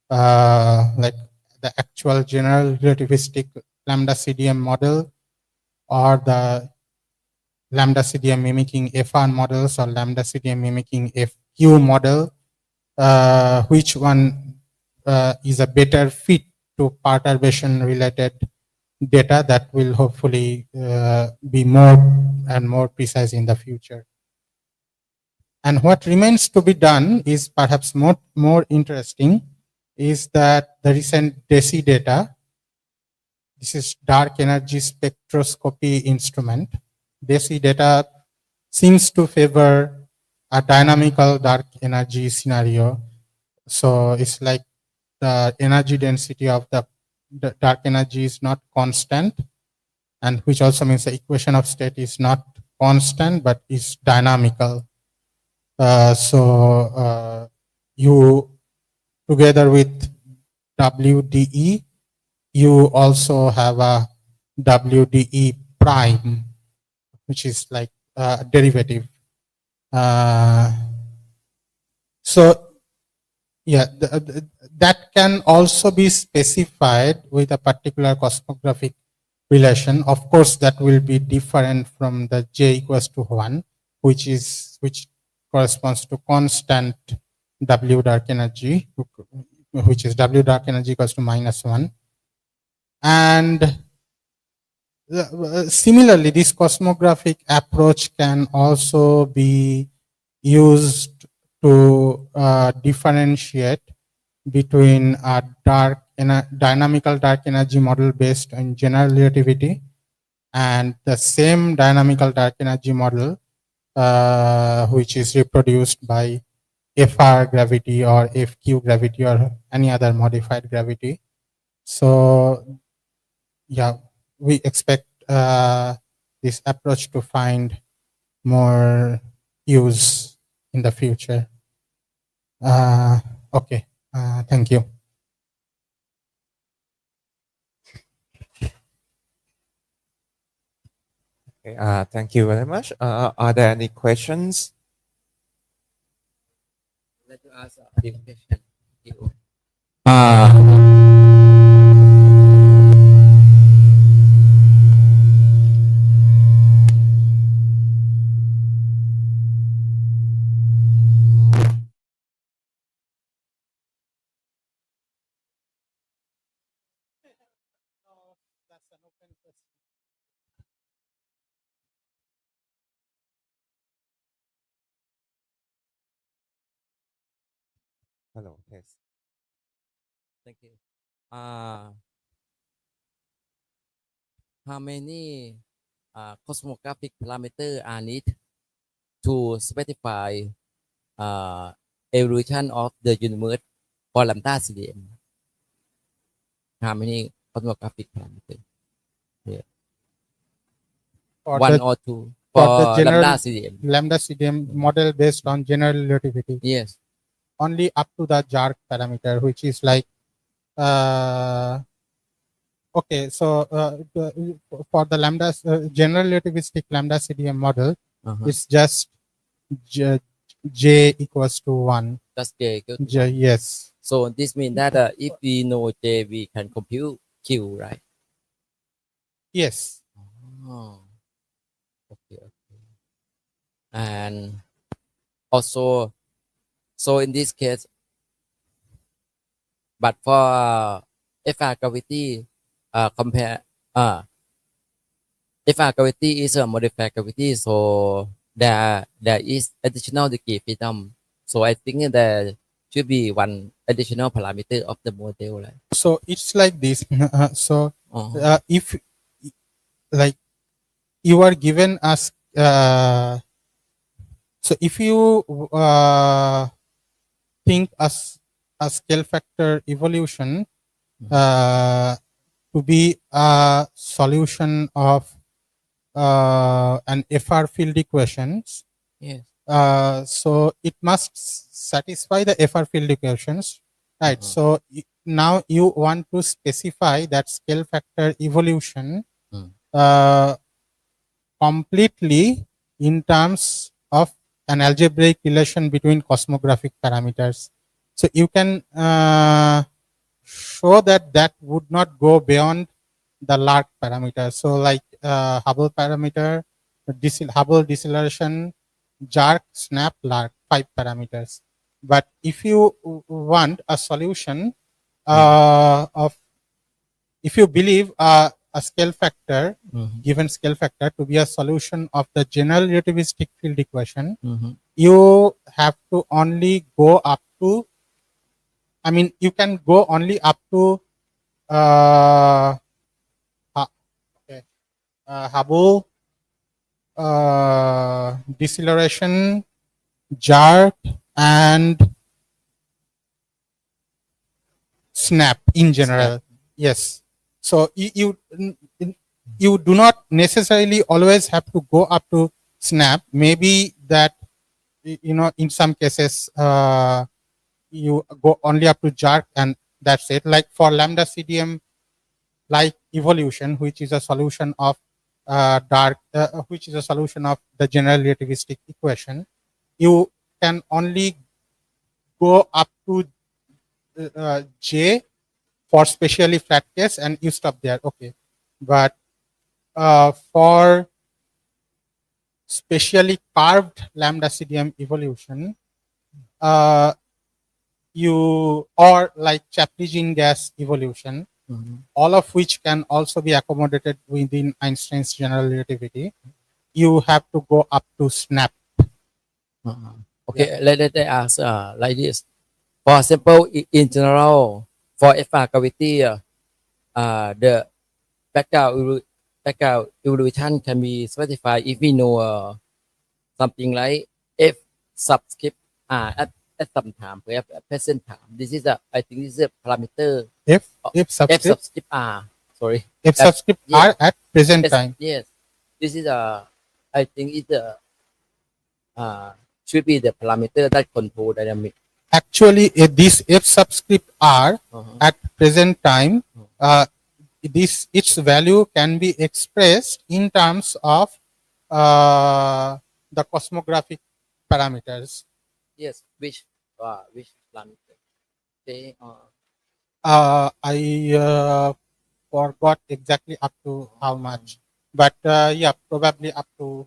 Speaker 3: like the actual general relativistic lambda CDM model or the lambda CDM mimicking FR models or lambda CDM mimicking FQ model, which one is a better fit to perturbation related data that will hopefully be more and more precise in the future. And what remains to be done is perhaps more interesting, is that the recent DESI data, this is dark energy spectroscopy instrument. DESI data seems to favor a dynamical dark energy scenario. So it's like the energy density of the dark energy is not constant, and which also means the equation of state is not constant but is dynamical. So you, together with WDE, you also have a WDE prime, which is like a derivative. So yeah, that can also be specified with a particular cosmographic relation. Of course, that will be different from the J equals to 1, which corresponds to constant W dark energy, which is W dark energy equals to -1. And similarly, this cosmographic approach can also be used to differentiate between a dynamical dark energy model based on general relativity and the same dynamical dark energy model which is reproduced by FR gravity or FQ gravity or any other modified gravity. So yeah, we expect this approach to find more use in the future. Okay, thank you.
Speaker 2: Okay, thank you very much. Are there any questions?
Speaker 4: Let you ask a big question. Uh,
Speaker 2: Hello, yes.
Speaker 4: Thank you. How many cosmographic parameters are needed to specify evolution of the universe for lambda CDM? How many cosmographic parameters? Yeah.
Speaker 3: For
Speaker 4: One
Speaker 3: the,
Speaker 4: or two
Speaker 3: for
Speaker 4: for
Speaker 3: the general
Speaker 4: lambda CDM.
Speaker 3: lambda CDM model based on general relativity,
Speaker 4: Yes.
Speaker 3: only up to the Jark parameter, which is like okay. So for the lambda general relativistic lambda CDM model, it's just J equals to 1.
Speaker 4: That's J equal to
Speaker 3: J,
Speaker 4: 1.
Speaker 3: yes.
Speaker 4: So this means that if we know J, we can compute Q, right?
Speaker 3: Yes.
Speaker 4: Oh. Okay. And also, so in this case, but for FR gravity, compare, FR gravity is a modified gravity, so there is additional degree freedom. So I think there should be one additional parameter of the model, right?
Speaker 3: So it's like this. So if like you are given as so if you think as a scale factor evolution to be a solution of an FR field equations,
Speaker 4: Yes.
Speaker 3: so it must satisfy the FR field equations, right? So now you want to specify that scale factor evolution completely in terms of an algebraic relation between cosmographic parameters. So you can show that that would not go beyond the Lark parameter. So like Hubble parameter, Hubble deceleration, Jark, Snap, Lark, 5 parameters. But if you want a solution of, if you believe a scale factor, given scale factor to be a solution of the general relativistic field equation, you have to only go up to, I mean, you can go only up to Hubble deceleration, Jark, and Snap in general. Snap. Yes. So you do not necessarily always have to go up to Snap. Maybe that, you know, in some cases you go only up to Jark and that's it. Like for lambda CDM like evolution, which is a solution of which is a solution of the general relativistic equation, you can only go up to J for specially flat case and you stop there. Okay. But for specially carved lambda CDM evolution, you, or like Chaplygin gas evolution, all of which can also be accommodated within Einstein's general relativity, you have to go up to Snap.
Speaker 4: Okay, let me ask like this. For example, in general, for FR gravity, the background evolution can be specified if we know something like F subscript at some time, perhaps at present time. This is I think this is a parameter
Speaker 3: F
Speaker 4: subscript R. sorry.
Speaker 3: F subscript
Speaker 4: yes.
Speaker 3: R at present
Speaker 4: Yes,
Speaker 3: time.
Speaker 4: yes. This is I think it should be the parameter that control dynamic.
Speaker 3: Actually, this F subscript R
Speaker 4: Uh-huh.
Speaker 3: at present time, its value can be expressed in terms of the cosmographic parameters.
Speaker 4: Yes, which parameter? Okay.
Speaker 3: I forgot exactly up to how much, but yeah, probably up to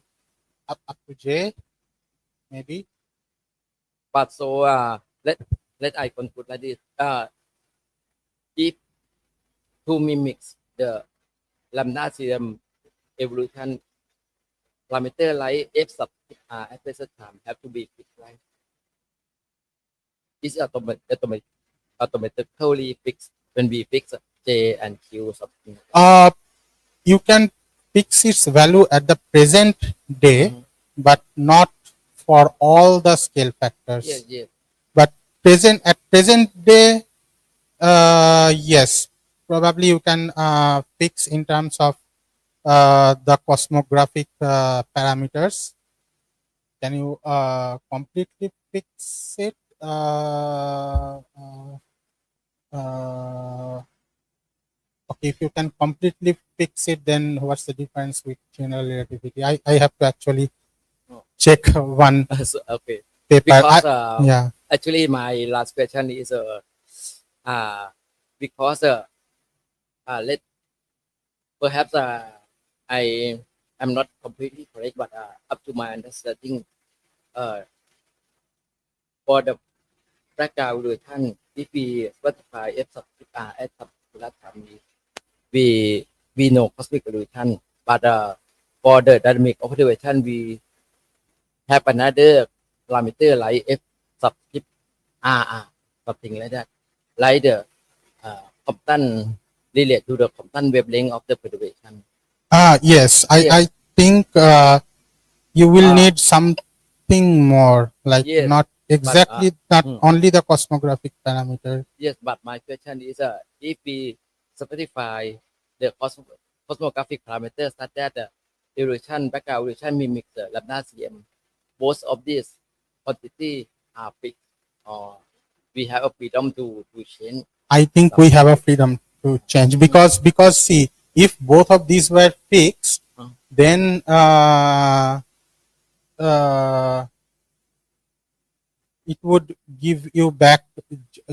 Speaker 3: J, maybe.
Speaker 4: But so let I conclude like this. If to mimics the lambda CDM evolution parameter like f sub at present time have to be fixed, right? It's automatically fixed when we fix J and Q something.
Speaker 3: You can fix its value at the present day, but not for all the scale factors.
Speaker 4: Yes, yes.
Speaker 3: But at present day, yes, probably you can fix in terms of the cosmographic parameters. Can you completely fix it? Okay, if you can completely fix it, then what's the difference with general relativity? I have to actually check one
Speaker 4: Okay.
Speaker 3: paper.
Speaker 4: Because
Speaker 3: yeah.
Speaker 4: actually my last question is because let perhaps I am not completely correct, but up to my understanding, for the background evolution, if we specify f subscript r at particular time, we know cosmic evolution, but for the dynamic observation, we have another parameter like f subscript r, something like that, like the Compton related to the Compton wavelength of the perturbation.
Speaker 3: Yes, I think you will need something more, like
Speaker 4: Yes,
Speaker 3: not exactly, not
Speaker 4: mm.
Speaker 3: only the cosmographic parameter.
Speaker 4: Yes, but my question is, if we specify the cosmographic parameters such that the evolution, background evolution mimics the lambda CM, both of these quantity are fixed, or we have a freedom to change.
Speaker 3: I think we have a freedom to change because see, if both of these were fixed, then it would give you back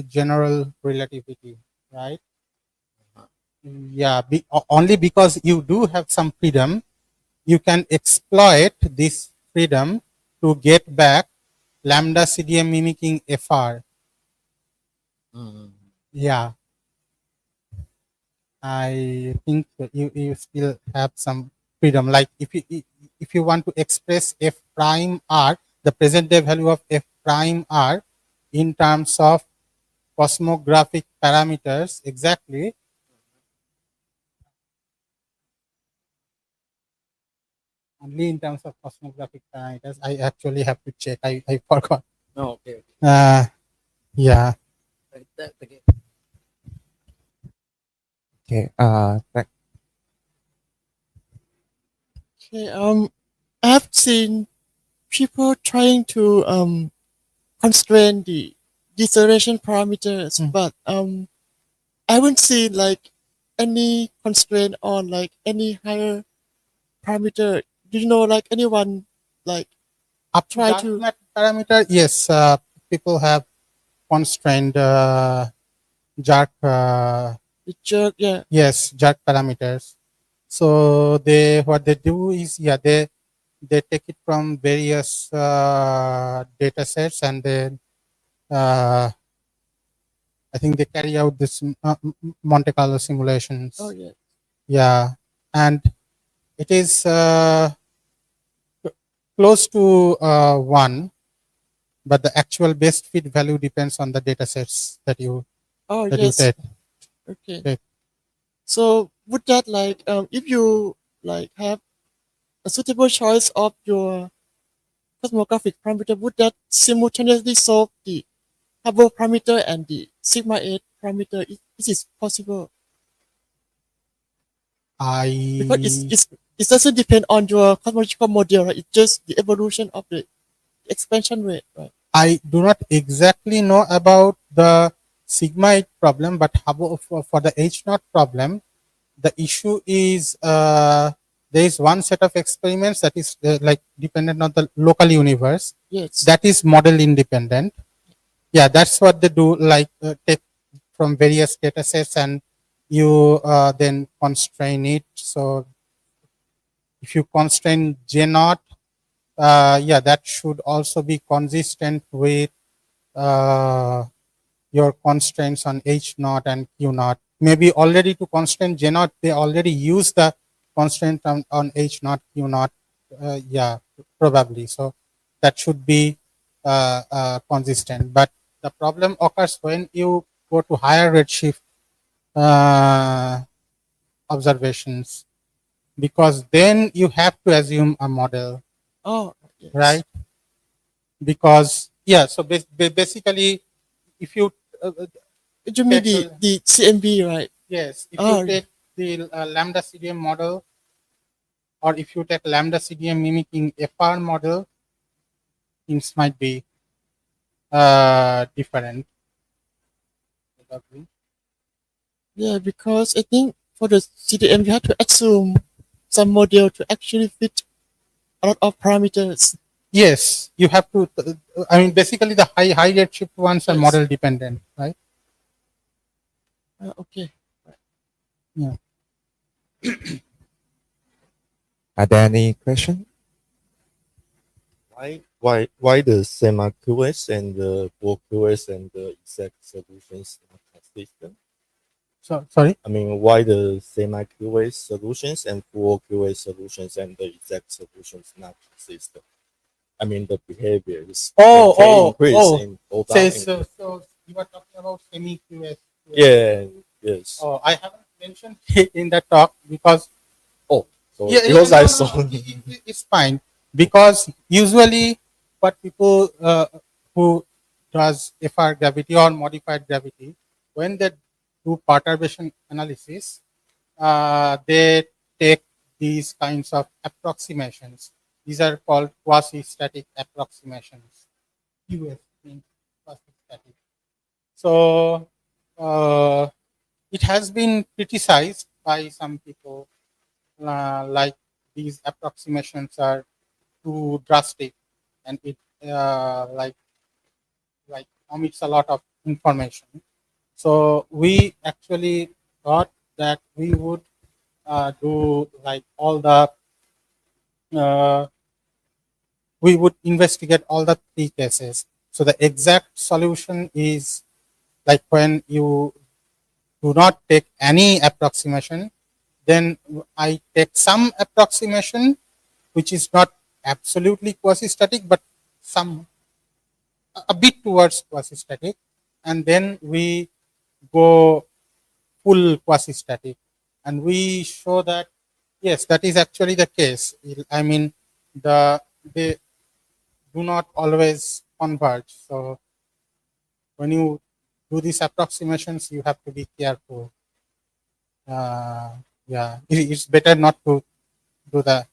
Speaker 3: general relativity, right? Yeah, only because you do have some freedom, you can exploit this freedom to get back lambda CDM mimicking FR. Yeah, I think you still have some freedom. Like if you want to express F prime R, the present day value of F prime R in terms of cosmographic parameters, exactly. Only in terms of cosmographic parameters, I actually have to check. I forgot.
Speaker 4: Oh, okay.
Speaker 3: Yeah.
Speaker 2: Okay.
Speaker 5: Okay. I've seen people trying to constrain the deceleration parameters, but I haven't seen like any constraint on like any higher parameter. Do you know like anyone like
Speaker 3: Up
Speaker 5: try
Speaker 3: to
Speaker 5: to
Speaker 3: that parameter, yes, people have constrained jerk.
Speaker 5: the jerk? Yeah.
Speaker 3: Yes, jerk parameters. So what they do is they take it from various data sets, and then I think they carry out this Monte Carlo simulations.
Speaker 5: Oh yeah.
Speaker 3: Yeah, and it is close to 1, but the actual best fit value depends on the data sets that you
Speaker 5: Oh
Speaker 3: you
Speaker 5: yes.
Speaker 3: take.
Speaker 5: Okay.
Speaker 3: Okay.
Speaker 5: So would that like if you like have a suitable choice of your cosmographic parameter, would that simultaneously solve the Hubble parameter and the sigma 8 parameter? Is it possible? Because it doesn't depend on your cosmological model, right? It's just the evolution of the expansion rate, right?
Speaker 3: I do not exactly know about the sigmoid problem, but for the H naught problem, the issue is there is one set of experiments that is like dependent on the local universe.
Speaker 5: Yes.
Speaker 3: That is model independent. Yeah, that's what they do. Like take from various data sets and you then constrain it. So if you constrain J naught, yeah, that should also be consistent with your constraints on H naught and Q naught. Maybe already to constrain J naught, they already use the constraint on H naught, Q naught. Yeah, probably. So that should be consistent. But the problem occurs when you go to higher redshift observations, because then you have to assume a model.
Speaker 5: Oh, yes.
Speaker 3: Right? Because yeah, so basically, if you
Speaker 5: You mean the CMB, right?
Speaker 3: yes, if
Speaker 5: Oh,
Speaker 3: you take the lambda CDM model, or if you take lambda CDM mimicking FR model, things might be different.
Speaker 5: Yeah, because I think for the CDM you have to assume some model to actually fit a lot of parameters.
Speaker 3: Yes, you have to. I mean, basically, the high redshift ones are
Speaker 5: Yes.
Speaker 3: model dependent, right?
Speaker 5: Okay.
Speaker 3: Yeah.
Speaker 2: Are there any questions?
Speaker 6: Why the semi-QS and the full QS and the exact solutions not consistent?
Speaker 3: So sorry.
Speaker 6: I mean, why the semi-QS solutions and full QS solutions and the exact solutions not consistent? I mean, the behavior is increase and go down.
Speaker 3: So you were talking about semi-QS.
Speaker 6: Yeah, yes.
Speaker 3: Oh, I haven't mentioned it in the talk because
Speaker 6: So
Speaker 3: yeah,
Speaker 6: because
Speaker 3: no,
Speaker 6: I
Speaker 3: no,
Speaker 6: saw
Speaker 3: it's fine, because usually what people who does FR gravity or modified gravity, when they do perturbation analysis, they take these kinds of approximations. These are called quasi-static approximations. QS means quasi-static. So it has been criticized by some people, like these approximations are too drastic and it like omits a lot of information. So we actually thought that we would do like all the we would investigate all the three cases. So the exact solution is like when you do not take any approximation, then I take some approximation which is not absolutely quasi-static, but some a bit towards quasi-static, and then we go full quasi-static, and we show that yes, that is actually the case. I mean, they do not always converge. So when you do these approximations, you have to be careful. Yeah, it's better not to do the.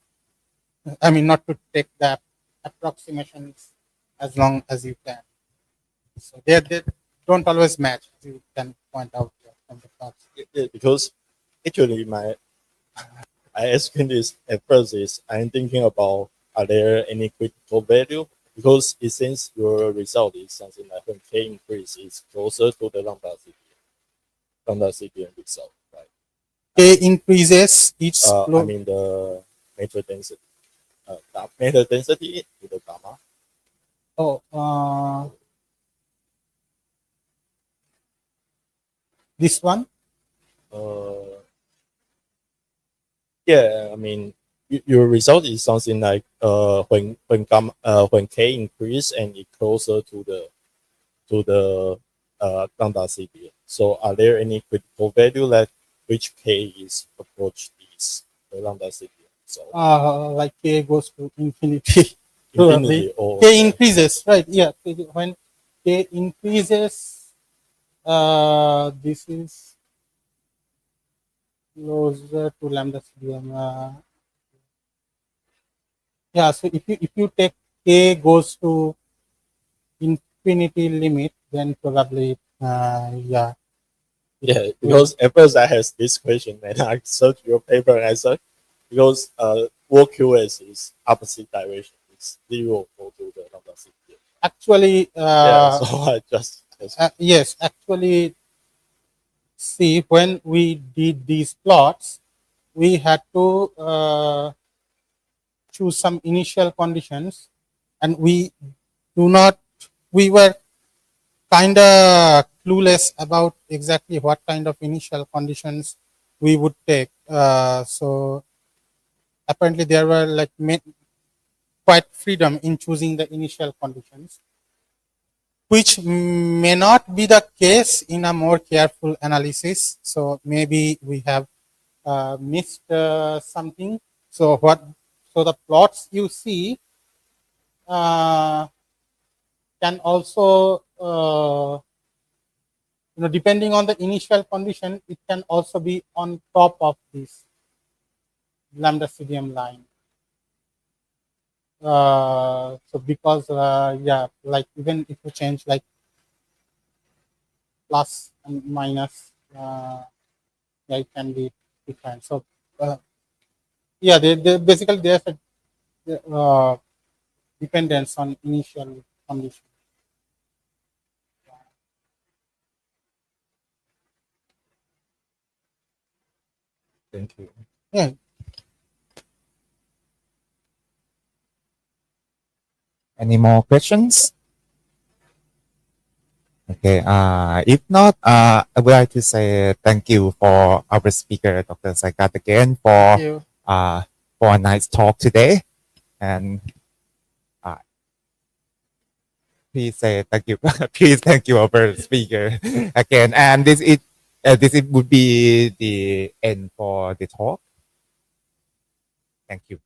Speaker 3: I mean, not to take the approximations as long as you can. So they don't always match, as you can point out from the talks.
Speaker 6: because actually I asking this at first is I'm thinking about, are there any critical value? Because it seems your result is something like when K increase is closer to the lambda CDM result, right?
Speaker 3: K increases, it's
Speaker 6: I mean the matter density, matter density to the gamma.
Speaker 3: This one.
Speaker 6: Yeah, I mean your result is something like when K increase and it closer to the lambda CDM. So are there any critical value that which K is approach this the lambda CDM? So
Speaker 3: Like K goes to infinity.
Speaker 6: infinity or
Speaker 3: K increases, right? Yeah, when K increases, this is closer to lambda CDM. Yeah, so if you take k goes to infinity limit, then probably yeah.
Speaker 6: Yeah, because at first I had this question and I searched your paper and I said because work QS is opposite direction. It's zero go to the lambda CDM.
Speaker 3: Actually,
Speaker 6: Yeah, so I just
Speaker 3: yes, actually, see, when we did these plots, we had to choose some initial conditions, and we were kind of clueless about exactly what kind of initial conditions we would take. So apparently there were like quite freedom in choosing the initial conditions, which may not be the case in a more careful analysis. So maybe we have missed something. So the plots you see can also depending on the initial condition, it can also be on top of this lambda CDM line. So because yeah, like even if you change like plus and minus, yeah, it can be different. So yeah, they basically there's a dependence on initial condition.
Speaker 2: Thank you.
Speaker 3: Yeah.
Speaker 2: Any more questions? Okay. If not, I would like to say thank you for our speaker, Dr. Saikat, again
Speaker 3: Thank you.
Speaker 2: For a nice talk today, and please say thank you. Please thank you our speaker again. And this would be the end for the talk. Thank you.